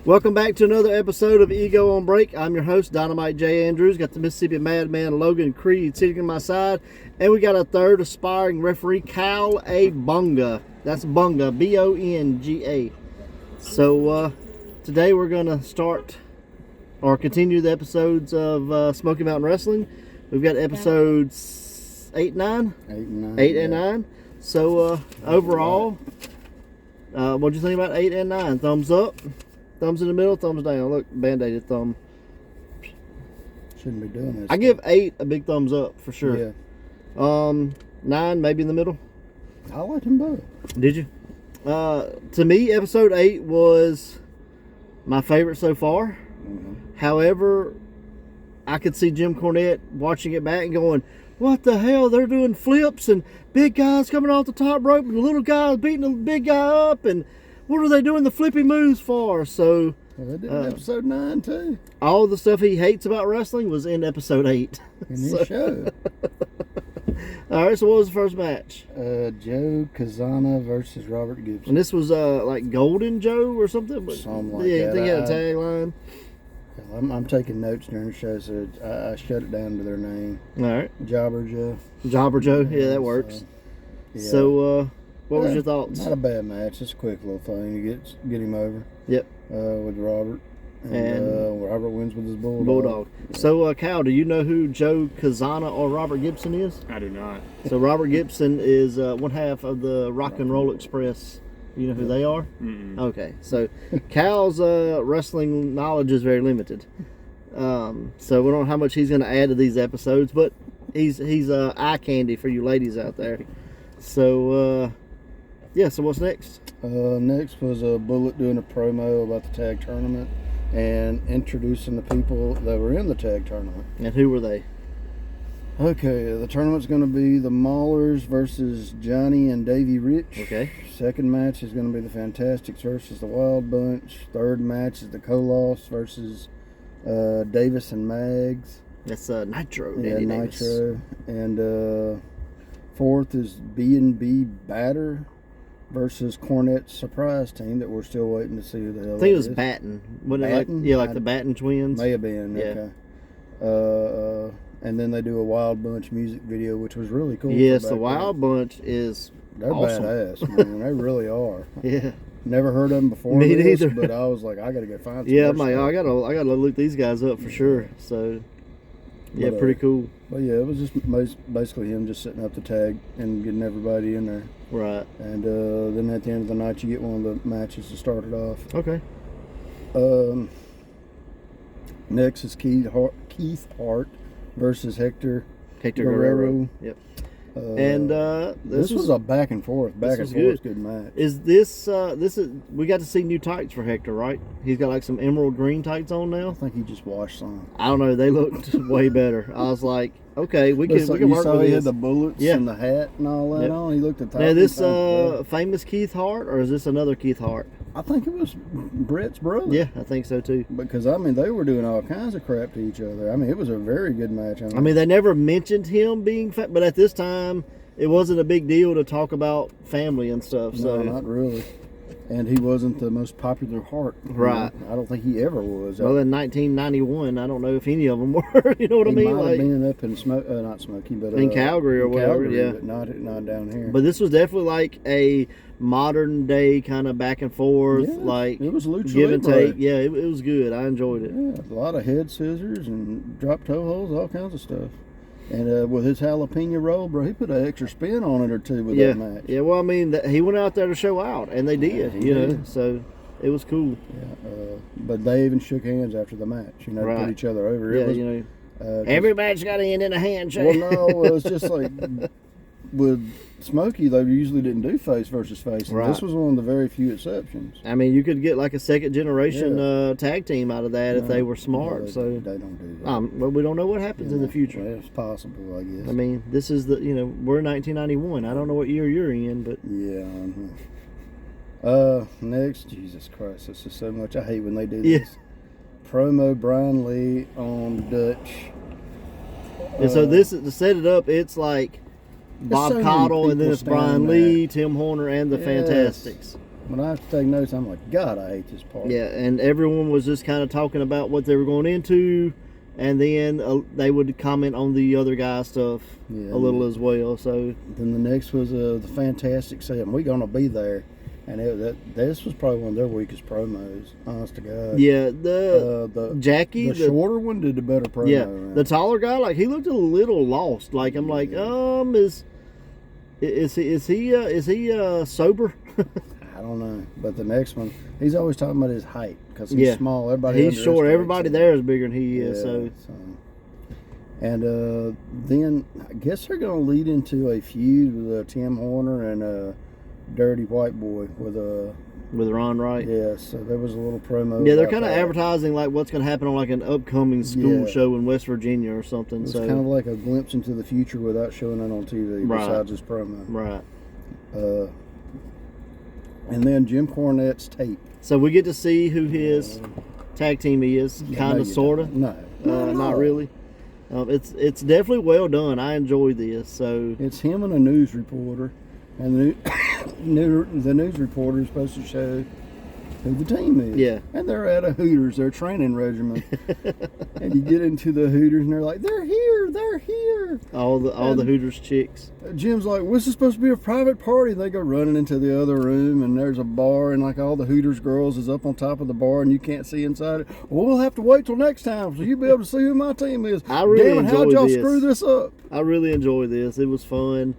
Welcome back to another episode of Ego on Break. I'm your host, Dynamite J. Andrews. Got the Mississippi Madman Logan Creed sitting on my side. And we got a third aspiring referee, Cal A. Bunga. That's Bunga, B-O-N-G-A. So today we're going to start or continue the episodes of Smoky Mountain Wrestling. We've got episodes 8 and 9? 8 and 9. So overall, what'd you think about 8 and 9? Thumbs up? Thumbs in the middle, thumbs down. Look, band-aided thumb. Shouldn't be doing this. I give 8 a big thumbs up for sure. Yeah. 9 maybe in the middle. I liked them both. Did you? To me, episode 8 was my favorite so far. Mm-hmm. However, I could see Jim Cornette watching it back and going, "What the hell? They're doing flips and big guys coming off the top rope and the little guys beating the big guy up and what are they doing the flippy moves for?" So they did in episode 9 too. All the stuff he hates about wrestling was in episode 8. In his show. All right, so what was the first match? Joe Kazana versus Robert Gibson. And this was like Golden Joe or something? But something like yeah, that. I think he had a tagline. I'm taking notes during the show, so I shut it down to their name. All right. Jobber Joe. Jobber Joe, yeah, that works. So what was your thoughts? Not a bad match. Just a quick little thing to get him over. Yep. With Robert. And Robert wins with his Bulldog. So, Cal, do you know who Joe Kazana or Robert Gibson is? I do not. So, Robert Gibson is one half of the Rock and Roll Express. You know who they are? Mm-mm. Okay. So, Cal's wrestling knowledge is very limited. So, we don't know how much he's going to add to these episodes, but he's eye candy for you ladies out there. So, so what's next? Next was Bullet doing a promo about the tag tournament and introducing the people that were in the tag tournament. And who were they? Okay, the tournament's going to be the Maulers versus Johnny and Davey Rich. Okay. Second match is going to be the Fantasticks versus the Wild Bunch. Third match is the Koloffs versus Davis and Mags. That's Nitro. Yeah, Davis. Nitro. And fourth is B&B Batter versus Cornette's surprise team that we're still waiting to see who the hell I think it was is. Batten. Batten? Like the Batten twins. May have been, Yeah. okay. And then they do a Wild Bunch music video, which was really cool. Yes, the Wild Bunch is They're awesome. Badass, man. They really are. Yeah. Never heard of them before. Me this, neither. But I was like, I got to go find some. Yeah, I'm like, I gotta look these guys up for sure. So, yeah, But, pretty cool. But yeah, it was just basically him just setting up the tag and getting everybody in there. Right. And then at the end of the night, you get one of the matches to start it off. Okay. Next is Keith Hart versus Hector Guerrero. Yep. And this was a back and forth good match. Is this we got to see new tights for Hector, right? He's got like some emerald green tights on now. I think he just washed some. I don't know. They looked way better. I was like, okay, we can work with He this. had the bullets and the hat and all that on. He looked at the Now, is this famous Keith Hart or is this another Keith Hart? I think it was Brett's brother. Yeah, I think so too. Because I mean, they were doing all kinds of crap to each other. I mean, it was a very good match. I mean, they never mentioned him being fat, but at this time, it wasn't a big deal to talk about family and stuff. So no, not really. And he wasn't the most popular Hart. Right. I don't think he ever was. Well, in 1991, I don't know if any of them were. You know what I mean? He might like have been up in not Smoky, but in Calgary or whatever. Calgary, yeah, but not down here. But this was definitely like a modern day kind of back and forth, like it was lucha give and libre. take. Yeah, it was good. I enjoyed it. Yeah, a lot of head scissors and drop toe holds, all kinds of stuff. And with his jalapeno roll, bro, he put an extra spin on it or two with that match. Yeah, well, I mean, he went out there to show out, and they did, he did. so it was cool. Yeah, but they even shook hands after the match, put each other over. Yeah, every match got to end in a handshake. Well, no, it was just like with Smokey, they usually didn't do face versus face. Right. This was one of the very few exceptions. I mean, you could get like a second generation tag team out of that if they were smart. They don't do that. Well, we don't know what happens in the future. Well, it's possible, I guess. I mean, this is we're in 1991. I don't know what year you're in, but next, Jesus Christ, this is so much. I hate when they do this. Promo Brian Lee on Dutch. And so this is to set it up. It's like Bob Caudle, and then it's Brian Lee, Tim Horner, and the Fantasticks. when I have to take notes, I'm like, God, I hate this part. Yeah, and everyone was just kind of talking about what they were going into, and then they would comment on the other guy stuff a little as well. So then the next was the Fantastic 7. We're gonna be there, and this was probably one of their weakest promos. Honest to God. Yeah, the Jackie, the shorter one, did the better promo. Yeah, right? the taller guy, like he looked a little lost. Like I'm like, is he sober? I don't know, but the next one, he's always talking about his height because he's small. He's short. Everybody there is bigger than he is. So. And then I guess they're going to lead into a feud with Tim Horner and Dirty White Boy with Ron Wright. Yeah, so there was a little promo. Yeah, they're kind of advertising like what's going to happen on like an upcoming school show in West Virginia or something. It's kind of like a glimpse into the future without showing it on TV. Besides this promo, right? And then Jim Cornette's tape. So we get to see who his tag team is, kind of, sort of. No, not really. It's definitely well done. I enjoy this. So it's him and a news reporter, and the news reporter is supposed to show who the team is. Yeah. And they're at a Hooters, their training regimen. And you get into the Hooters and they're like, they're here. All the Hooters chicks. Jim's like, this is supposed to be a private party. They go running into the other room and there's a bar and like all the Hooters girls is up on top of the bar and you can't see inside it. Well, we'll have to wait till next time so you'll be able to see who my team is. I really Damn it, how'd y'all screw this up? I really enjoy this. It was fun.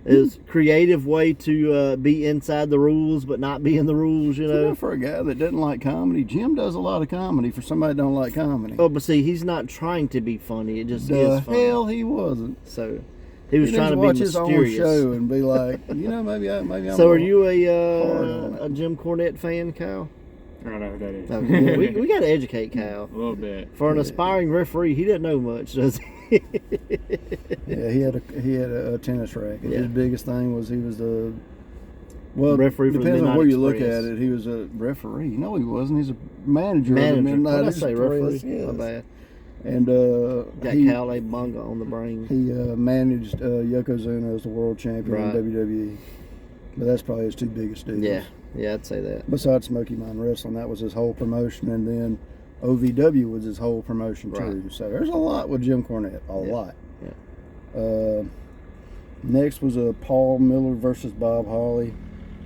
It's a creative way to be inside the rules, but not be in the rules, you know. For a guy that doesn't like comedy, Jim does a lot of comedy for somebody that don't like comedy. Oh, but see, he's not trying to be funny. It just is funny. Hell, he wasn't. So he was trying to be mysterious. Watch his own show and be like, maybe I'm. So, are you a Jim Cornette fan, Kyle? I don't know who that is. Okay. we got to educate Kyle. A little bit. For an aspiring referee, he doesn't know much, does he? Yeah, he had a tennis racket. Yeah. His biggest thing was he was the referee for the depends on Midnight where you look Express. at it. He was a referee. No, he wasn't. He's a manager. What Of the Midnight did I say? Express. Referee? Yes. My bad. And got Cal A. Bunga on the brain. He managed Yokozuna as the world champion in WWE. But that's probably his two biggest deals. Yeah, I'd say that. Besides Smoky Mountain Wrestling, that was his whole promotion, and then OVW was his whole promotion too. So there's a lot with Jim Cornette, a lot. Yeah. Next was Paul Miller versus Bob Holly.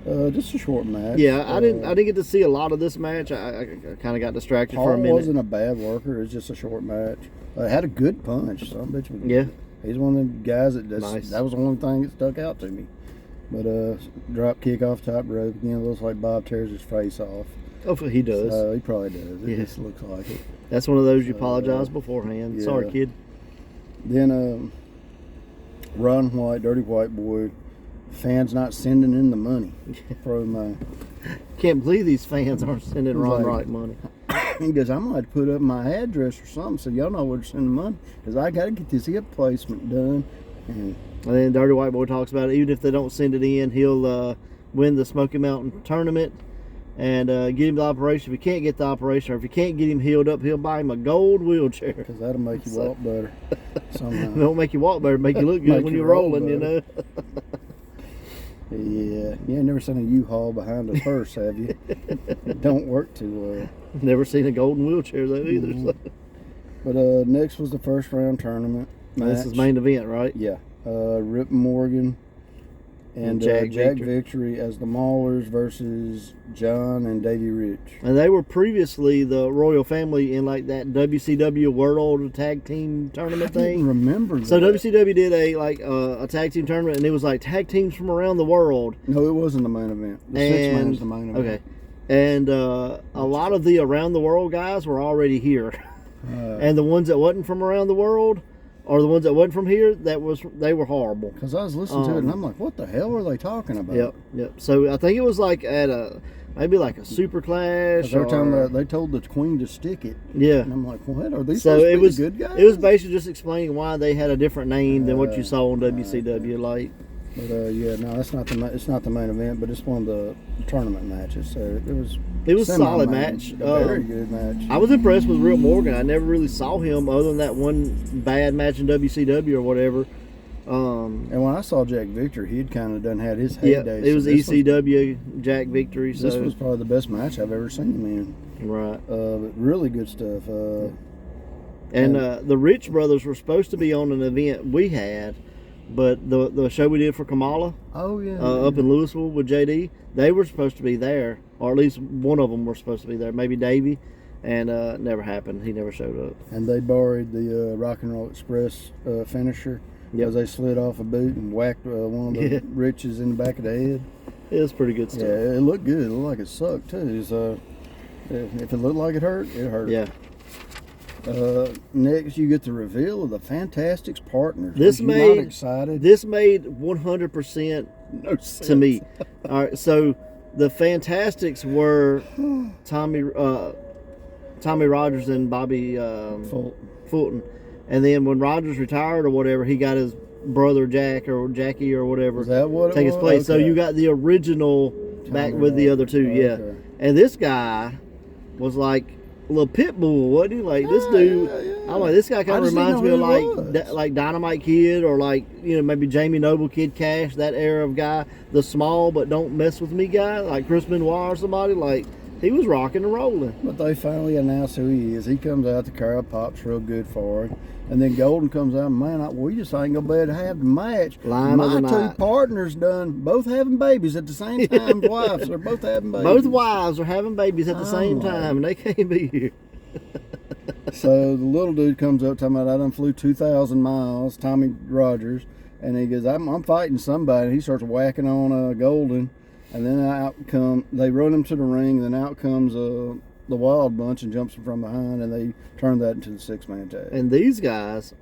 Just a short match. Yeah, I didn't get to see a lot of this match. I kind of got distracted for a minute. Paul wasn't a bad worker. It was just a short match. Had a good punch. Some bitch was, he's one of them guys that that was the only thing that stuck out to me. But drop kick off top rope again. It looks like Bob tears his face off. Oh, he does. He probably does. It just looks like it. That's one of those you apologize beforehand. Yeah. Sorry, kid. Then Ron White, Dirty White Boy, fans not sending in the money promo. Can't believe these fans aren't sending Ron White money. He goes, I'm going to have to put up my address or something so y'all know where to send the money because I got to get this hip placement done. And then Dirty White Boy talks about it. Even if they don't send it in, he'll win the Smoky Mountain tournament and get him the operation. If he can't get the operation, or if he can't get him healed up, he'll buy him a gold wheelchair. Because that'll make you walk better. Somehow. It won't make you walk better, make you look good when you're rolling, you know. Yeah, you ain't never seen a U-Haul behind a purse, have you? It don't work too well. Never seen a golden wheelchair though either. Mm-hmm. So. But next was the first round tournament match. This is main event, right? Yeah. Rip Morgan and Jack Victory as the Maulers versus John and Davey Rich. And they were previously the Royal Family in like that WCW World Tag Team Tournament thing. I didn't remember that. So WCW did a tag team tournament, and it was like tag teams from around the world. No, it wasn't the main event. The six-man was the main event. Okay. And a lot of the around the world guys were already here. And the ones that wasn't from around the world, or the ones that wasn't from here, they were horrible. Because I was listening to it and I'm like, what the hell are they talking about? Yep. So I think it was like at maybe like a Super Clash. Every time they told the Queen to stick it. Yeah. And I'm like, what? Are these supposed to be the good guys? It was basically just explaining why they had a different name than what you saw on WCW. Like. But no, it's not the main event, but it's one of the tournament matches. So it was a solid match. Very good match. I was impressed with Rip Morgan. I never really saw him other than that one bad match in WCW or whatever. And when I saw Jack Victor, he'd kind of done had his heyday. It was ECW Jack Victory. So this was probably the best match I've ever seen him in. Right. Really good stuff. And the Rich Brothers were supposed to be on an event we had, but the show we did for Kamala, up in Louisville with JD, they were supposed to be there, or at least one of them were supposed to be there, maybe Davey, and never happened. He never showed up. And they borrowed the Rock and Roll Express finisher, because they slid off a boot and whacked one of the Riches in the back of the head. It was pretty good stuff. Yeah, it looked good. It looked like it sucked too. So if it looked like it hurt, it hurt. Yeah. Next, you get the reveal of the Fantasticks partners. This made not excited. This made 100% no sense to me. All right, so the Fantasticks were Tommy Rogers and Bobby Fulton, and then when Rogers retired or whatever, he got his brother Jack or Jackie or whatever Is that what take it his place. Okay. So you got the original back with the other two, Okay. And this guy was like a little pit bull, wasn't he? Like this dude, I'm like, this guy kind of reminds me of like Dynamite Kid, or like, you know, maybe Jamie Noble, Kid Cash, that era of guy, the small but don't mess with me guy, like Chris Benoit or somebody. Like, he was rocking and rolling. But they finally announced who he is. He comes out, the crowd pops real good for him. And then Golden comes out, man, we just ain't gonna be able to have the match. Line of the My two night. partners both having babies at the same time. Wives are both having babies. Both wives are having babies at the same time, and they can't be here. So the little dude comes up talking about, I done flew 2,000 miles, Tommy Rogers, and he goes, I'm fighting somebody. And he starts whacking on Golden, and then they run him to the ring, and then out comes the Wild Bunch and jumps him from behind, and they turn that into the 6-man tag. And these guys,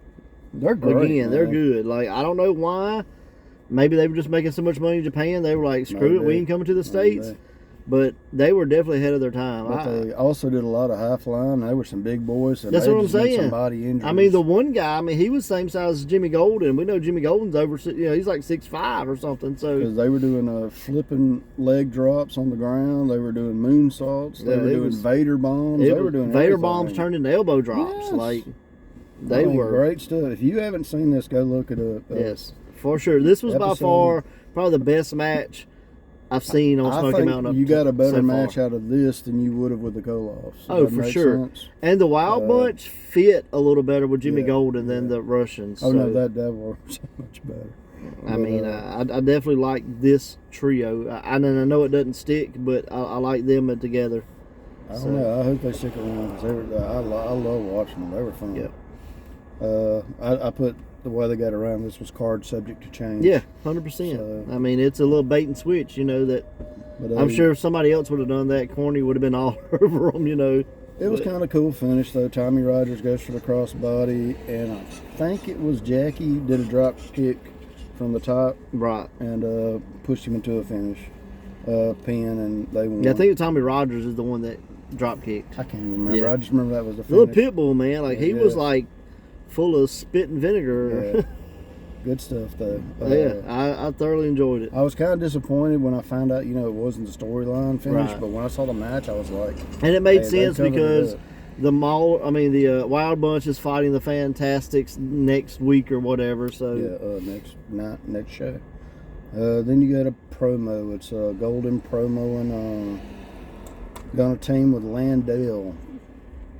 they're great. Again, they're good. Like, I don't know why. Maybe they were just making so much money in Japan. They were like, screw it, we ain't coming to the States. But they were definitely ahead of their time. But they also did a lot of high flying. They were some big boys. That's what I'm saying. Some body injuries. I mean, the one guy, he was the same size as Jimmy Golden. We know Jimmy Golden's he's like 6'5" or something. So because they were doing flipping leg drops on the ground. They were doing moonsaults. They were doing Vader bombs. They were doing Vader bombs turned into elbow drops. Yes. Like, they were great stuff. If you haven't seen this, go look it up. Yes, for sure. This was by far probably the best match I've seen on Smoky Mountain. You got a better match out of this than you would have with the Koloffs. Oh, for sure. Sense? And the Wild Bunch fit a little better with Jimmy Golden than the Russians. Oh, no, that works so much better. I definitely like this trio. I know it doesn't stick, but I like them together. I don't know. I hope they stick around, because I love watching them. They were fun. Yep. I put the way they got around this was card subject to change. Yeah, 100%. So, it's a little bait and switch, that. But I'm sure if somebody else would have done that, Corny would have been all over them, It was kind of cool finish, though. Tommy Rogers goes for the crossbody, and I think it was Jackie did a drop kick from the top. Right. And pushed him into a finish pin, and they won. Yeah, I think Tommy Rogers is the one that drop kicked. I can't remember. Yeah. I just remember that was the finish. Little pit bull, man. Like, he was like full of spit and vinegar. Yeah. Good stuff, though. I thoroughly enjoyed it. I was kind of disappointed when I found out, it wasn't the storyline finish, but when I saw the match, I was like... And it made sense because the Wild Bunch is fighting the Fantastics next week or whatever, so... Yeah, next show. Then you got a promo. It's a Golden promo, and gonna team with Landale.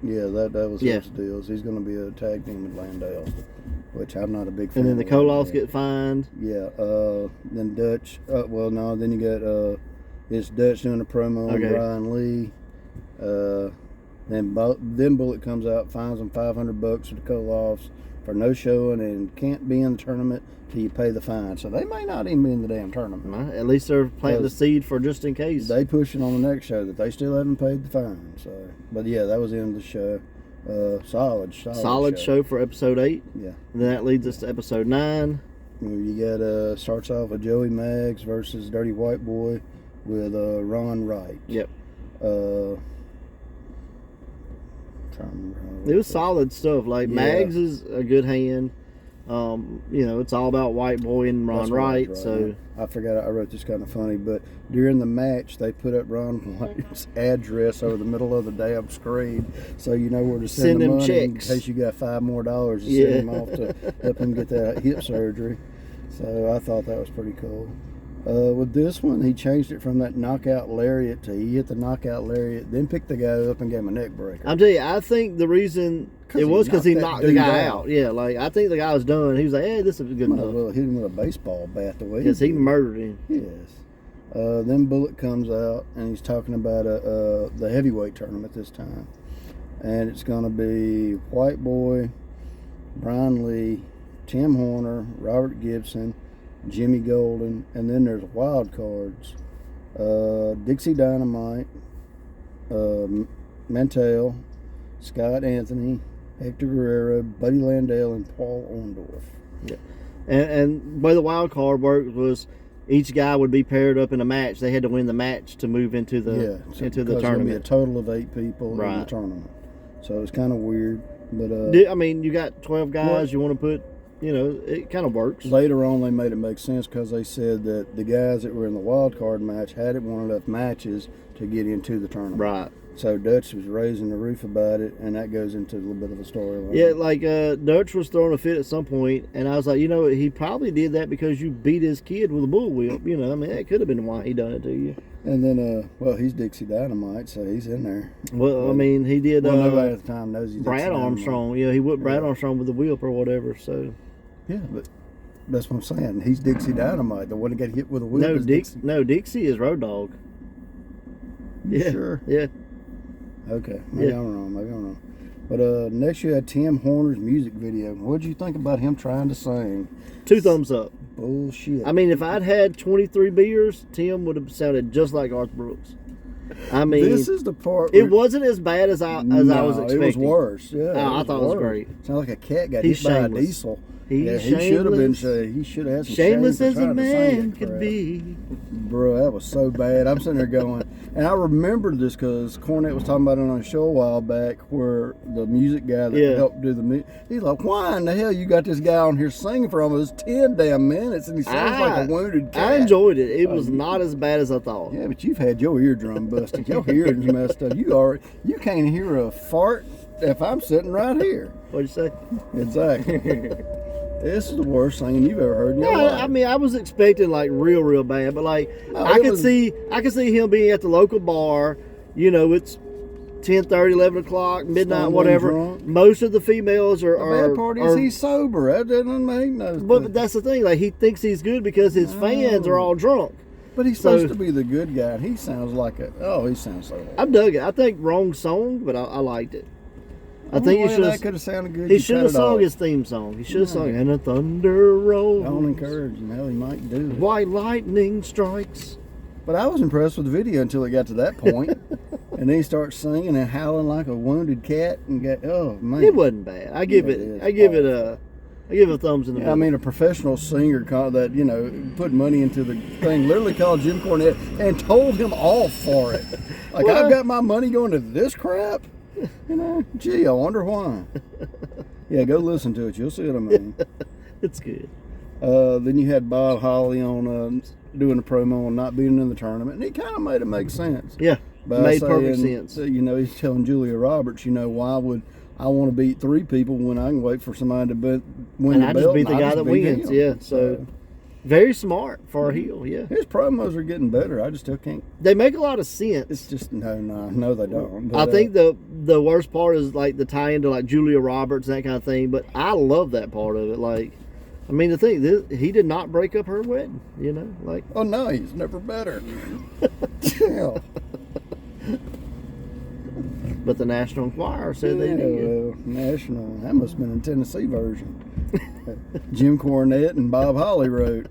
Yeah, that was his deals. He's going to be a tag team with Landale, which I'm not a big fan of. And then the Koloffs get fined. Yeah. Then Dutch. Then you got it's Dutch doing a promo on Ryan Lee. Then Bullet comes out, fines them $500 for the Koloffs for no showing and can't be in the tournament till you pay the fine. So they may not even be in the damn tournament. At least they're planting the seed for just in case. They pushing on the next show that they still haven't paid the fine. So, but yeah, that was the end of the show. Solid show for episode 8. Yeah. And then that leads us to episode 9. You got starts off with Joey Maggs versus Dirty White Boy with Ron Wright. Yep. It was solid stuff. Like, Maggs is a good hand. It's all about White Boy and Ron Wright. So I forgot I wrote this kind of funny, but during the match they put up Ron White's address over the middle of the damn screen, so you know where to send the money checks in case you got $5 more to send him off to help him get that hip surgery. So I thought that was pretty cool. With this one, he changed it from that knockout lariat to he hit the knockout lariat, then picked the guy up and gave him a neck breaker. I'm telling you, I think the reason it was because he knocked the guy out. Yeah, like I think the guy was done. He was like, "Hey, this is good enough." Well, hit him with a baseball bat the way because he murdered him. Yes. Then Bullet comes out and he's talking about the heavyweight tournament this time, and it's going to be White Boy, Brian Lee, Tim Horner, Robert Gibson, Jimmy Golden, and then there's wild cards. Dixie Dynamite, Mantell, Scott Anthony, Hector Guerrero, Buddy Landell, and Paul Orndorff. Yeah. And the way the wild card worked was each guy would be paired up in a match. They had to win the match to move into the into the tournament. There'll be a total of 8 people in the tournament. So it's kind of weird. But I mean, you got 12 guys. You want to put, it kind of works. Later on, they made it make sense because they said that the guys that were in the wild card match hadn't won enough matches to get into the tournament. Right. So Dutch was raising the roof about it, and that goes into a little bit of a storyline. Yeah, like Dutch was throwing a fit at some point, and I was like, he probably did that because you beat his kid with a bullwhip. I mean, that could have been why he done it to you. And then, he's Dixie Dynamite, so he's in there. Well, I mean, he did. Nobody at the time knows he's Brad Armstrong. Yeah, he whipped Brad Armstrong with the whip or whatever. So. Yeah, but that's what I'm saying. He's Dixie Dynamite, the one that got hit with a whip. No, Dixie is Road Dogg. Yeah, sure. Yeah. Okay, maybe I'm wrong. But next you had Tim Horner's music video. What did you think about him trying to sing? 2 thumbs up. Bullshit. I mean, if I'd had 23 beers, Tim would have sounded just like Garth Brooks. I mean, this is the part. It wasn't as bad as I was expecting. It was worse. Yeah, I thought it was great. Sounded like a cat got hit by a diesel. He should have been. He should have had some shameless as a man could be. Bro, that was so bad. I'm sitting there going, and I remembered this because Cornette was talking about it on a show a while back where the music guy that helped do the music, he's like, why in the hell you got this guy on here singing for almost 10 damn minutes and he sounds like a wounded cat? I enjoyed it. It was not as bad as I thought. Yeah, but you've had your eardrum busted. Your hearing's messed up. You can't hear a fart if I'm sitting right here. What'd you say? Exactly. This is the worst thing you've ever heard in your life. I mean, I was expecting like real bad, but like I could see him being at the local bar. It's 10:30, 11 o'clock, midnight, whatever. Drunk. Most of the females are. The bad part is he's sober. That doesn't make no sense. But that's the thing. Like he thinks he's good because his fans are all drunk. But he's supposed to be the good guy. And he sounds like he sounds so horrible. I dug it. I think wrong song, but I liked it. I think that could have sounded good. He should have sung his theme song. He should have sung "And a thunder rolls." Don't encourage him. Hell, he might do it. White lightning strikes. But I was impressed with the video until it got to that point, and then he starts singing and howling like a wounded cat. And oh man, it wasn't bad. I give it a thumbs in the middle. I mean, a professional singer that put money into the thing literally called Jim Cornette and told him off for it. Like, I've got my money going to this crap. Gee, I wonder why. Yeah, go listen to it. You'll see what I mean. It's good. Then you had Bob Holly on doing a promo on not being in the tournament, and he kind of made it make sense. Yeah, made perfect sense. He's telling Julia Roberts, why would I want to beat 3 people when I can wait for somebody to win and the belt? I just beat the guy that wins. Yeah, so very smart for a heel. Yeah, his promos are getting better. I just still can't. They make a lot of sense. It's just no, they don't. But, I think the worst part is like the tie into like Julia Roberts and that kind of thing. But I love that part of it. Like, I mean, the thing he did not break up her wedding. Like. Oh no, he's never better. But the National Enquirer said they did. Well, National. That must have been a Tennessee version. Jim Cornette and Bob Holly wrote.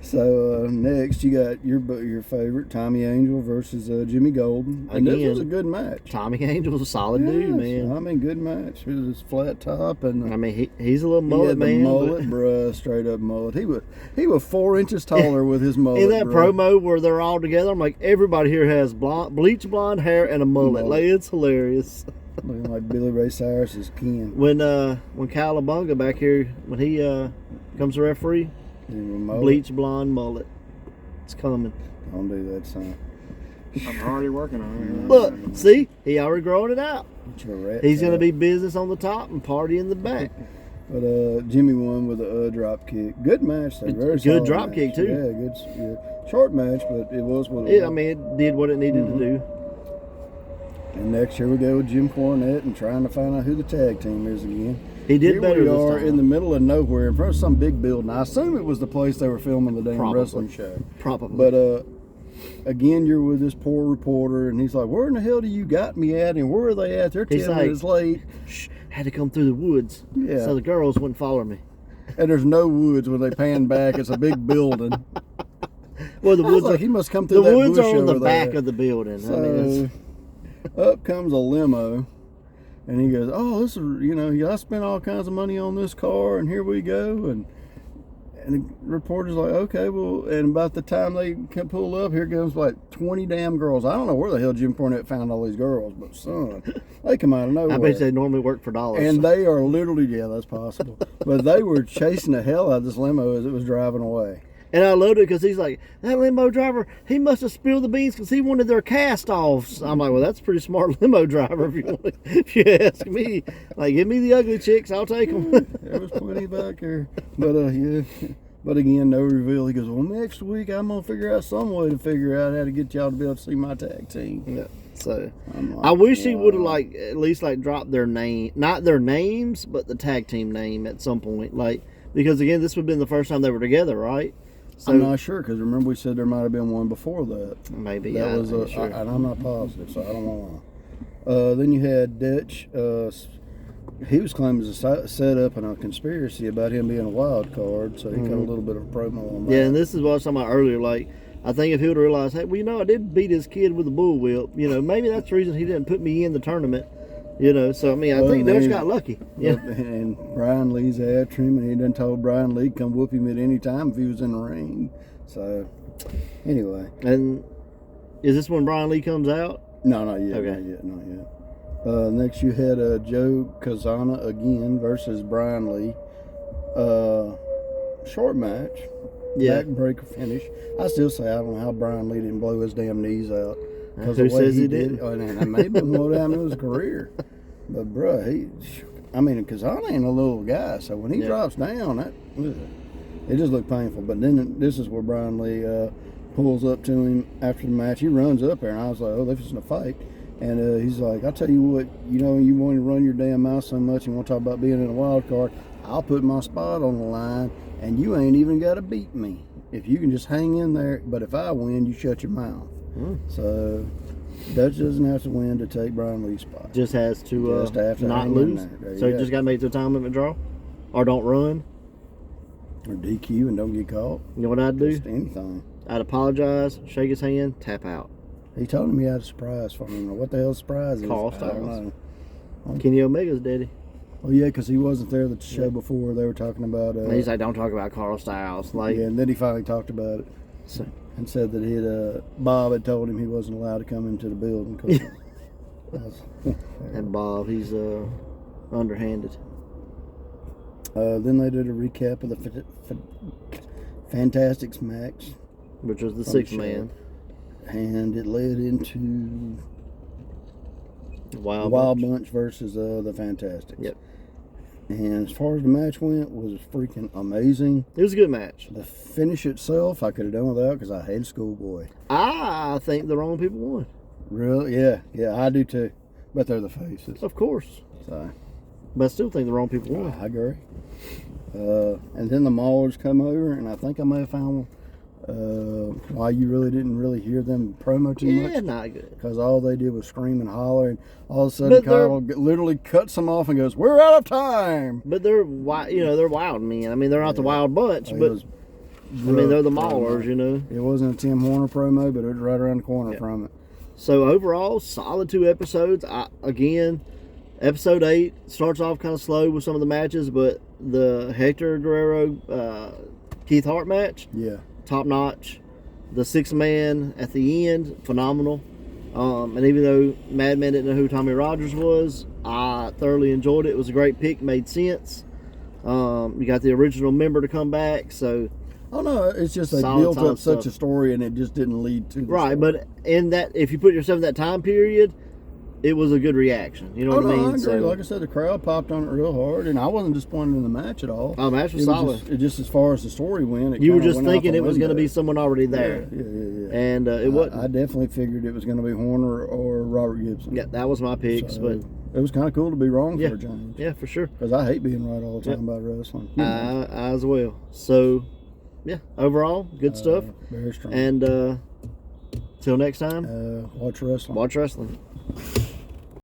So next you got your favorite Tommy Angel versus Jimmy Golden. And this was a good match. Tommy Angel's a solid dude, man. I mean, good match. It was flat top and I mean he's a little mullet man. The mullet, bruh, straight up mullet. He was 4 inches taller with his mullet. In that promo where they're all together, I'm like, everybody here has bleach blonde hair and a mullet. Like, it's hilarious. Looking like Billy Ray Cyrus's kin. When Cowabunga back here, when he becomes a referee, bleach blonde mullet. It's coming. Don't do that, son. I'm already working on it. Look, see, he already growing it out. He's going to be business on the top and party in the back. But Jimmy won with a drop kick. Good match, though. Very good drop match. kick too. Yeah, good. Yeah. Short match, but it was what it was. I mean, it did what it needed to do. And next year we go with Jim Cornette and trying to find out who the tag team is again. He did better this time. Here we are in the middle of nowhere in front of some big building. I assume it was the place they were filming the damn wrestling show. Probably. But again, you're with this poor reporter, and he's like, "Where in the hell do you got me at? And where are they at? They're 10 minutes late." Shh, had to come through the woods, so the girls wouldn't follow me. And there's no woods when they pan back. It's a big building. Well, the woods he must come through the that woods bush are on the over back there. of the building. So, I mean, up comes a limo, and he goes, "Oh, this is I spent all kinds of money on this car, and here we go." And the reporter's like, "Okay, well," and about the time they can pull up, here comes like 20 damn girls. I don't know where the hell Jim Cornette found all these girls, but son, they come out of nowhere. I bet they normally work for dollars. And they are literally, yeah, that's possible. But they were chasing the hell out of this limo as it was driving away. And I loved it because he's like, that limo driver, he must have spilled the beans because he wanted their cast-offs. I'm like, well, that's a pretty smart limo driver if you ask me. Like, give me the ugly chicks, I'll take them. There was plenty back there. But, yeah. But again, no reveal. He goes, well, next week I'm going to figure out some way to figure out how to get y'all to be able to see my tag team. Yeah. So, like, I wish he would have, like, at least, like, dropped their name. Not their names, but the tag team name at some point. Like, because, again, this would have been the first time they were together, right? So, I'm not sure, because remember we said there might have been one before that. Maybe, that was sure. and I'm not positive, so I don't want to. Then you had Dutch. He was claiming it was a setup and a conspiracy about him being a wild card, so he got a little bit of a promo on that. Yeah, and this is what I was talking about earlier. Like, I think if he would have realized, hey, well, I did beat his kid with a bullwhip, maybe that's the reason he didn't put me in the tournament. So I mean, I think Dutch got lucky. Yeah. And Brian Lee's after him, and he done told Brian Lee come whoop him at any time if he was in the ring. So, anyway. And is this when Brian Lee comes out? No, not yet. Okay. Not yet. Next, you had Joe Kazana again versus Brian Lee. Short match. Yeah. Backbreaker finish. I still say I don't know how Brian Lee didn't blow his damn knees out. Who says he did? And maybe what happened in his career. But, bruh, Kazana ain't a little guy, so when he drops down, it just looked painful. But then this is where Brian Lee pulls up to him after the match. He runs up there, and I was like, oh, they're just in a fight. And he's like, I tell you what, you want to run your damn mouth so much and want to talk about being in a wild card, I'll put my spot on the line, and you ain't even got to beat me. If you can just hang in there, but if I win, you shut your mouth. So Dutch doesn't have to win to take Brian Lee's spot. Just has to, have to not lose. So he just got to make the time limit draw? Or don't run? Or DQ and don't get caught. You know what I'd do? Just anything. I'd apologize, shake his hand, tap out. He told him he had a surprise for him. What the hell surprise is? Carl I don't Styles. know. Kenny Omega's daddy. Oh, yeah, because he wasn't there at the show before. They were talking about... and he's like, don't talk about Carl Styles. Like, yeah, and then he finally talked about it. So, and said that Bob had told him he wasn't allowed to come into the building. And Bob, he's underhanded. Then they did a recap of the Fantasticks match. Which was the sixth man. And it led into Wild Bunch versus the Fantastics. Yep. And as far as the match went, was freaking amazing. It was a good match. The finish itself, I could have done without because I hated Schoolboy. I think the wrong people won. Really? Yeah, I do too. But they're the faces. Of course. So, but I still think the wrong people won. I agree. And then the Maulers come over, and I think I may have found one. Why you didn't really hear them promo too much? Yeah, not good. Because all they did was scream and holler, and all of a sudden Kyle literally cuts them off and goes, "We're out of time." But they're they're wild men. I mean, they're not the Wild Bunch, but they're the Maulers. It wasn't a Tim Horner promo, but it was right around the corner from it. So overall, solid 2 episodes. Again, episode 8 starts off kind of slow with some of the matches, but the Hector Guerrero Keith Hart match, top notch. The 6-man at the end, phenomenal. And even though Madman didn't know who Tommy Rogers was, I thoroughly enjoyed it. It was a great pick, made sense. You got the original member to come back, so. Oh no, it's just they built up such a story and it just didn't lead to the story. But in that, if you put yourself in that time period, it was a good reaction. You know what I mean? I agree. Like I said, the crowd popped on it real hard, and I wasn't disappointed in the match at all. Oh, the match was solid. Just as far as the story went, you were just thinking it was going to be someone already there. Yeah. And it wasn't. I definitely figured it was going to be Horner or Robert Gibson. Yeah, that was my picks, but it was kind of cool to be wrong for a change. Yeah, for sure. Because I hate being right all the time about wrestling. I as well. So, yeah, overall, good stuff. Very strong. And till next time, watch wrestling. Watch wrestling.